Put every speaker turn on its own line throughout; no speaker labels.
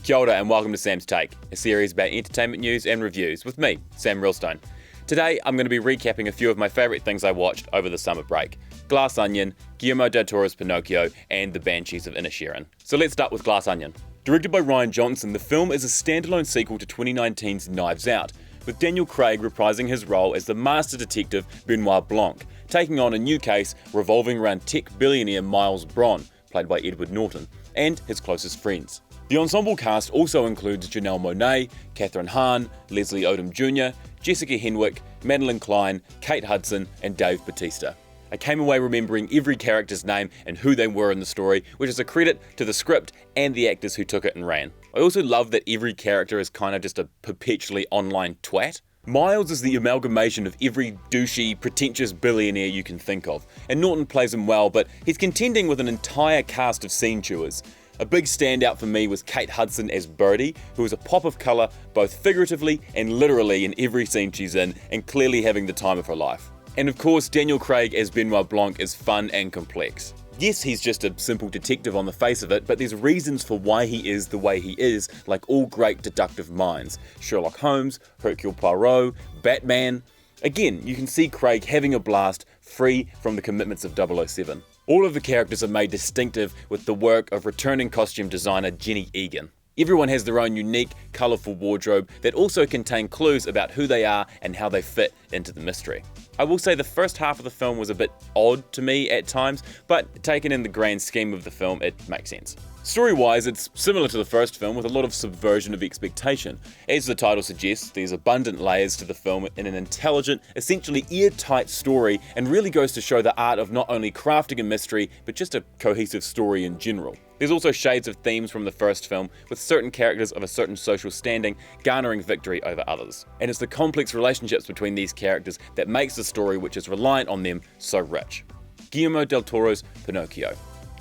Kia ora and welcome to Sam's Take, a series about entertainment news and reviews with me, Sam Realstone. Today I'm going to be recapping a few of my favourite things I watched over the summer break. Glass Onion, Guillermo del Toro's Pinocchio, and The Banshees of Inisherin. So let's start with Glass Onion. Directed by Rian Johnson, the film is a standalone sequel to 2019's Knives Out, with Daniel Craig reprising his role as the master detective Benoit Blanc, taking on a new case revolving around tech billionaire Miles Bron, played by Edward Norton, and his closest friends. The ensemble cast also includes Janelle Monáe, Kathryn Hahn, Leslie Odom Jr., Jessica Henwick, Madeline Klein, Kate Hudson, and Dave Bautista. I came away remembering every character's name and who they were in the story, which is a credit to the script and the actors who took it and ran. I also love that every character is kind of just a perpetually online twat. Miles is the amalgamation of every douchey, pretentious billionaire you can think of, and Norton plays him well, but he's contending with an entire cast of scene chewers. A big standout for me was Kate Hudson as Birdie, who is a pop of colour both figuratively and literally in every scene she's in, and clearly having the time of her life. And of course, Daniel Craig as Benoit Blanc is fun and complex. Yes, he's just a simple detective on the face of it, but there's reasons for why he is the way he is, like all great deductive minds. Sherlock Holmes, Hercule Poirot, Batman. Again, you can see Craig having a blast, free from the commitments of 007. All of the characters are made distinctive with the work of returning costume designer Jenny Egan. Everyone has their own unique, colourful wardrobe that also contain clues about who they are and how they fit into the mystery. I will say the first half of the film was a bit odd to me at times, but taken in the grand scheme of the film, it makes sense. Story-wise, it's similar to the first film with a lot of subversion of expectation. As the title suggests, there's abundant layers to the film in an intelligent, essentially airtight story, and really goes to show the art of not only crafting a mystery, but just a cohesive story in general. There's also shades of themes from the first film, with certain characters of a certain social standing garnering victory over others. And it's the complex relationships between these characters that makes the story, which is reliant on them, so rich. Guillermo del Toro's Pinocchio.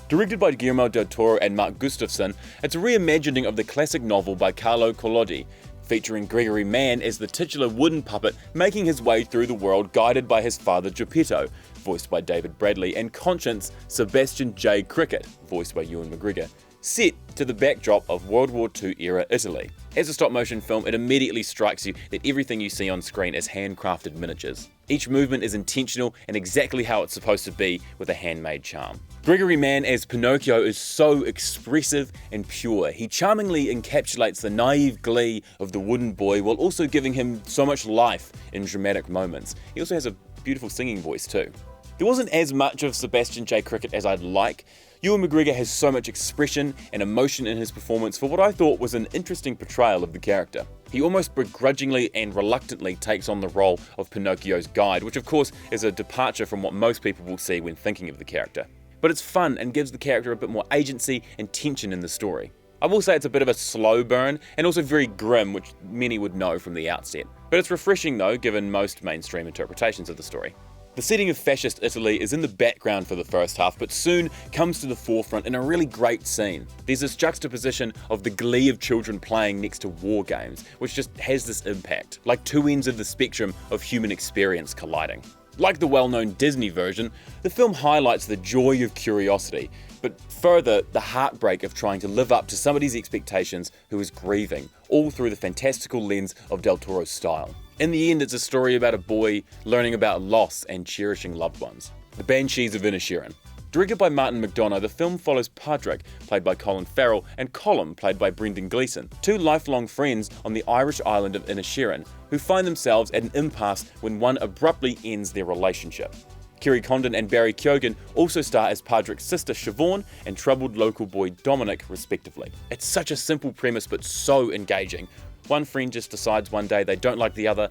Directed by Guillermo del Toro and Mark Gustafson, it's a reimagining of the classic novel by Carlo Collodi, featuring Gregory Mann as the titular wooden puppet making his way through the world guided by his father Geppetto, voiced by David Bradley, and Conscience, Sebastian J. Cricket, voiced by Ewan McGregor, set to the backdrop of World War II era Italy. As a stop-motion film, it immediately strikes you that everything you see on screen is handcrafted miniatures. Each movement is intentional and exactly how it's supposed to be, with a handmade charm. Gregory Mann as Pinocchio is so expressive and pure. He charmingly encapsulates the naive glee of the wooden boy while also giving him so much life in dramatic moments. He also has a beautiful singing voice too. There wasn't as much of Sebastian J. Cricket as I'd like. Ewan McGregor has so much expression and emotion in his performance for what I thought was an interesting portrayal of the character. He almost begrudgingly and reluctantly takes on the role of Pinocchio's guide, which of course is a departure from what most people will see when thinking of the character. But it's fun and gives the character a bit more agency and tension in the story. I will say it's a bit of a slow burn and also very grim, which many would know from the outset. But it's refreshing though, given most mainstream interpretations of the story. The setting of fascist Italy is in the background for the first half, but soon comes to the forefront in a really great scene. There's this juxtaposition of the glee of children playing next to war games, which just has this impact, like two ends of the spectrum of human experience colliding. Like the well-known Disney version, the film highlights the joy of curiosity, but further, the heartbreak of trying to live up to somebody's expectations who is grieving, all through the fantastical lens of Del Toro's style. In the end, it's a story about a boy learning about loss and cherishing loved ones. The Banshees of Inisherin. Directed by Martin McDonagh, the film follows Padraig, played by Colin Farrell, and Colm, played by Brendan Gleeson, two lifelong friends on the Irish island of Inisherin, who find themselves at an impasse when one abruptly ends their relationship. Kerry Condon and Barry Keoghan also star as Padraig's sister Siobhan and troubled local boy Dominic, respectively. It's such a simple premise but so engaging. One friend just decides one day they don't like the other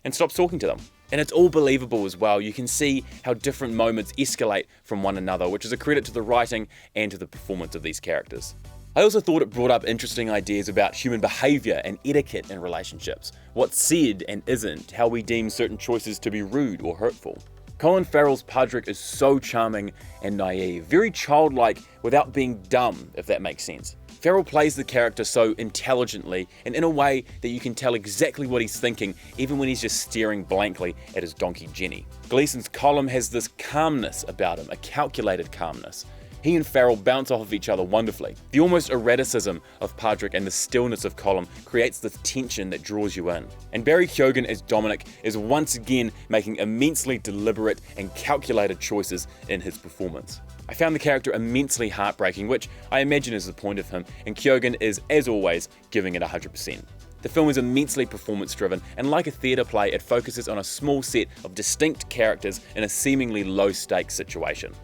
and stops talking to them. And it's all believable as well. You can see how different moments escalate from one another, which is a credit to the writing and to the performance of these characters. I also thought it brought up interesting ideas about human behaviour and etiquette in relationships, what's said and isn't, how we deem certain choices to be rude or hurtful. Colin Farrell's Padraig is so charming and naive, very childlike without being dumb, if that makes sense. Farrell plays the character so intelligently and in a way that you can tell exactly what he's thinking even when he's just staring blankly at his donkey Jenny. Gleeson's Colm has this calmness about him, a calculated calmness. He and Farrell bounce off of each other wonderfully. The almost erraticism of Patrick and the stillness of Colm creates this tension that draws you in. And Barry Keoghan as Dominic is once again making immensely deliberate and calculated choices in his performance. I found the character immensely heartbreaking, which I imagine is the point of him, and Keoghan is, as always, giving it 100%. The film is immensely performance-driven, and like a theatre play, it focuses on a small set of distinct characters in a seemingly low-stakes situation.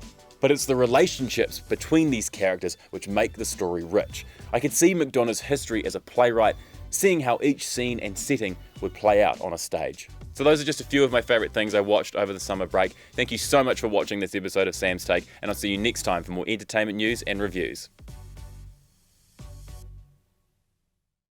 But it's the relationships between these characters which make the story rich. I could see McDonagh's history as a playwright, seeing how each scene and setting would play out on a stage. So those are just a few of my favourite things I watched over the summer break. Thank you so much for watching this episode of Sam's Take, and I'll see you next time for more entertainment news and reviews.